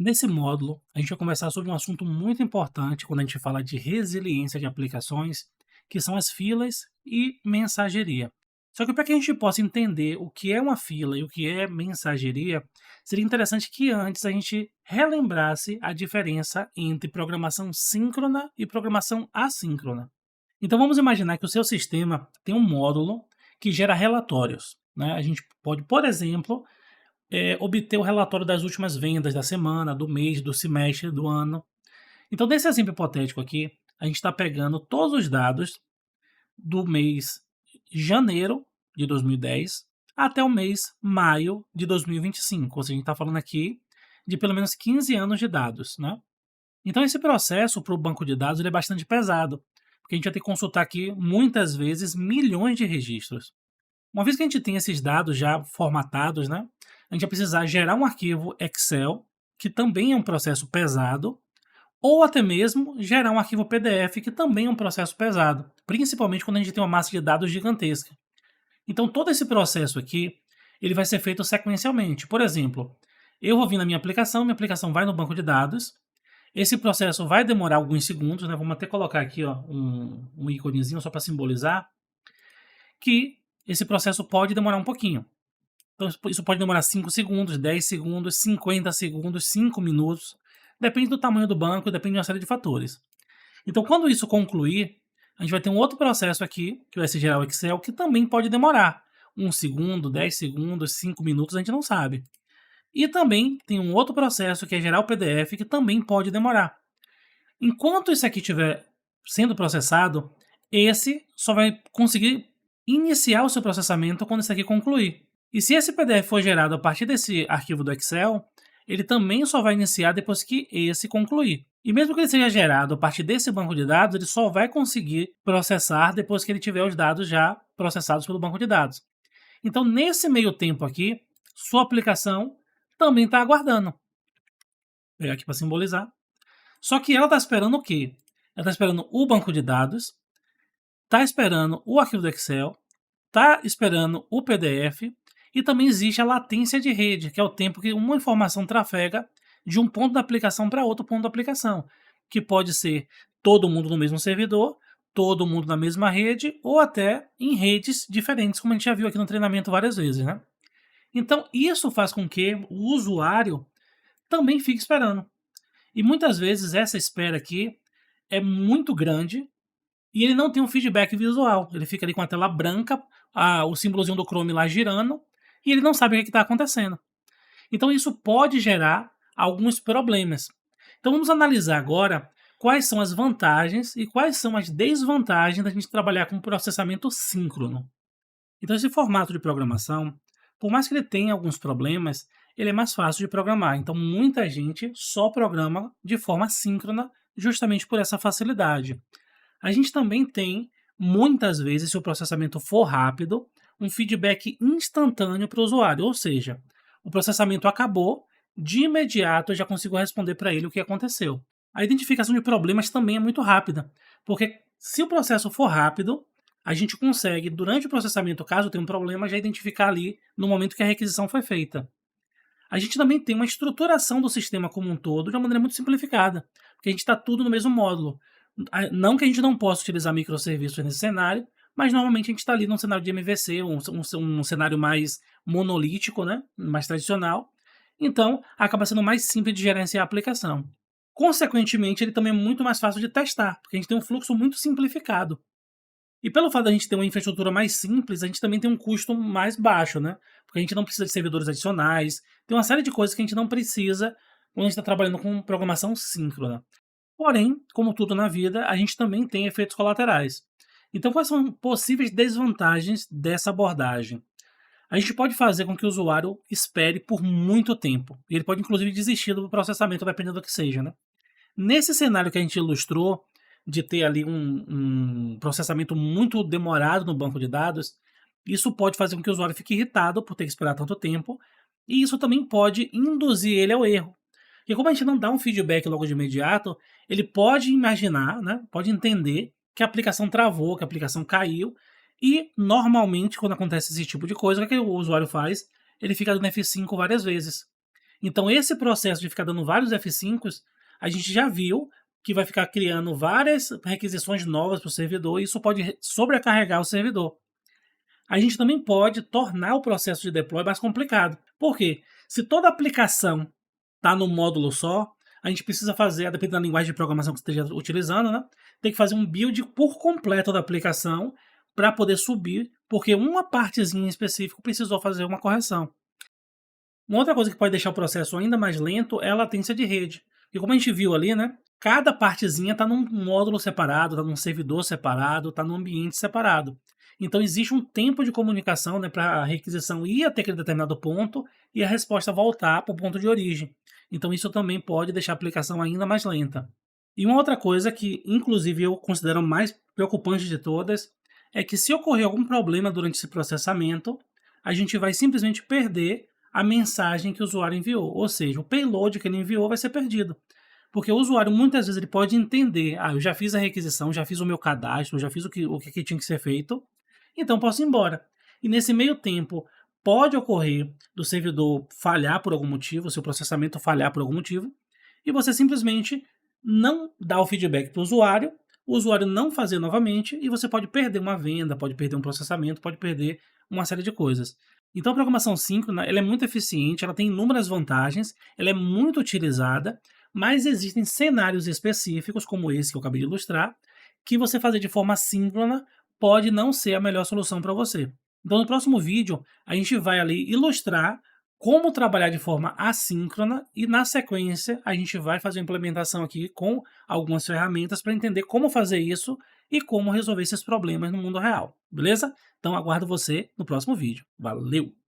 Nesse módulo, a gente vai conversar sobre um assunto muito importante quando a gente fala de resiliência de aplicações, que são as filas e mensageria. Só que para que a gente possa entender o que é uma fila e o que é mensageria, seria interessante que antes a gente relembrasse a diferença entre programação síncrona e programação assíncrona. Então vamos imaginar que o seu sistema tem um módulo que gera relatórios, né? A gente pode, por exemplo, obter o relatório das últimas vendas da semana, do mês, do semestre, do ano. Então, nesse exemplo hipotético aqui, a gente está pegando todos os dados do mês janeiro de 2010 até o mês maio de 2025. Ou seja, a gente está falando aqui de pelo menos 15 anos de dados, né? Então, esse processo para o banco de dados ele é bastante pesado, porque a gente vai ter que consultar aqui, muitas vezes, milhões de registros. Uma vez que a gente tem esses dados já formatados, né, a gente vai precisar gerar um arquivo Excel, que também é um processo pesado, ou até mesmo gerar um arquivo PDF, que também é um processo pesado, principalmente quando a gente tem uma massa de dados gigantesca. Então, todo esse processo aqui, ele vai ser feito sequencialmente. Por exemplo, eu vou vir na minha aplicação vai no banco de dados, esse processo vai demorar alguns segundos, né? Vamos até colocar aqui ó, um íconezinho só para simbolizar que esse processo pode demorar um pouquinho. Então, isso pode demorar 5 segundos, 10 segundos, 50 segundos, 5 minutos. Depende do tamanho do banco, depende de uma série de fatores. Então, quando isso concluir, a gente vai ter um outro processo aqui, que vai ser gerar o Excel, que também pode demorar. 1 segundo, 10 segundos, 5 minutos, a gente não sabe. E também tem um outro processo, que é gerar o PDF, que também pode demorar. Enquanto isso aqui estiver sendo processado, esse só vai conseguir iniciar o seu processamento quando isso aqui concluir. E se esse PDF for gerado a partir desse arquivo do Excel, ele também só vai iniciar depois que esse concluir. E mesmo que ele seja gerado a partir desse banco de dados, ele só vai conseguir processar depois que ele tiver os dados já processados pelo banco de dados. Então, nesse meio tempo aqui, sua aplicação também está aguardando. Vou pegar aqui para simbolizar. Só que ela está esperando o quê? Ela está esperando o banco de dados, está esperando o arquivo do Excel, está esperando o PDF e também existe a latência de rede, que é o tempo que uma informação trafega de um ponto da aplicação para outro ponto da aplicação, que pode ser todo mundo no mesmo servidor, todo mundo na mesma rede ou até em redes diferentes, como a gente já viu aqui no treinamento várias vezes, né? Então, isso faz com que o usuário também fique esperando. E muitas vezes essa espera aqui é muito grande e ele não tem um feedback visual. Ele fica ali com a tela branca, o símbolozinho do Chrome lá girando, e ele não sabe o que está acontecendo. Então isso pode gerar alguns problemas. Então vamos analisar agora quais são as vantagens e quais são as desvantagens da gente trabalhar com processamento síncrono. Então esse formato de programação, por mais que ele tenha alguns problemas, ele é mais fácil de programar. Então muita gente só programa de forma síncrona justamente por essa facilidade. A gente também tem, muitas vezes, se o processamento for rápido, um feedback instantâneo para o usuário, ou seja, o processamento acabou, de imediato eu já consigo responder para ele o que aconteceu. A identificação de problemas também é muito rápida, porque se o processo for rápido, a gente consegue, durante o processamento, caso tenha um problema, já identificar ali no momento que a requisição foi feita. A gente também tem uma estruturação do sistema como um todo de uma maneira muito simplificada, porque a gente está tudo no mesmo módulo. Não que a gente não possa utilizar microserviços nesse cenário, mas normalmente a gente está ali num cenário de MVC, um cenário mais monolítico, né? Mais tradicional. Então, acaba sendo mais simples de gerenciar a aplicação. Consequentemente, ele também é muito mais fácil de testar, porque a gente tem um fluxo muito simplificado. E pelo fato da gente ter uma infraestrutura mais simples, a gente também tem um custo mais baixo, né? Porque a gente não precisa de servidores adicionais, tem uma série de coisas que a gente não precisa quando a gente está trabalhando com programação síncrona. Porém, como tudo na vida, a gente também tem efeitos colaterais. Então, quais são possíveis desvantagens dessa abordagem? A gente pode fazer com que o usuário espere por muito tempo. E ele pode, inclusive, desistir do processamento, dependendo do que seja, né? Nesse cenário que a gente ilustrou, de ter ali um processamento muito demorado no banco de dados, isso pode fazer com que o usuário fique irritado por ter que esperar tanto tempo, e isso também pode induzir ele ao erro. E como a gente não dá um feedback logo de imediato, ele pode imaginar, né, pode entender que a aplicação travou, que a aplicação caiu, e normalmente quando acontece esse tipo de coisa, o que o usuário faz? Ele fica no F5 várias vezes. Então esse processo de ficar dando vários F5, a gente já viu que vai ficar criando várias requisições novas para o servidor e isso pode sobrecarregar o servidor. A gente também pode tornar o processo de deploy mais complicado. Por quê? Se toda aplicação está no módulo só, a gente precisa fazer, dependendo da linguagem de programação que você esteja utilizando, né? Tem que fazer um build por completo da aplicação para poder subir, porque uma partezinha em específico precisou fazer uma correção. Uma outra coisa que pode deixar o processo ainda mais lento é a latência de rede. E como a gente viu ali, né? Cada partezinha está num módulo separado, está num servidor separado, está num ambiente separado. Então existe um tempo de comunicação, né, para a requisição ir até aquele determinado ponto e a resposta voltar para o ponto de origem. Então isso também pode deixar a aplicação ainda mais lenta. E uma outra coisa que, inclusive, eu considero mais preocupante de todas é que se ocorrer algum problema durante esse processamento, a gente vai simplesmente perder a mensagem que o usuário enviou, ou seja, o payload que ele enviou vai ser perdido. Porque o usuário muitas vezes ele pode entender, eu já fiz a requisição, já fiz o meu cadastro, já fiz o que tinha que ser feito, então posso ir embora. E nesse meio tempo, pode ocorrer do servidor falhar por algum motivo, seu processamento falhar por algum motivo, e você simplesmente não dá o feedback para o usuário não fazer novamente, e você pode perder uma venda, pode perder um processamento, pode perder uma série de coisas. Então a programação síncrona ela é muito eficiente, ela tem inúmeras vantagens, ela é muito utilizada, mas existem cenários específicos, como esse que eu acabei de ilustrar, que você fazer de forma síncrona pode não ser a melhor solução para você. Então no próximo vídeo a gente vai ali ilustrar como trabalhar de forma assíncrona e na sequência a gente vai fazer a implementação aqui com algumas ferramentas para entender como fazer isso e como resolver esses problemas no mundo real, beleza? Então aguardo você no próximo vídeo. Valeu!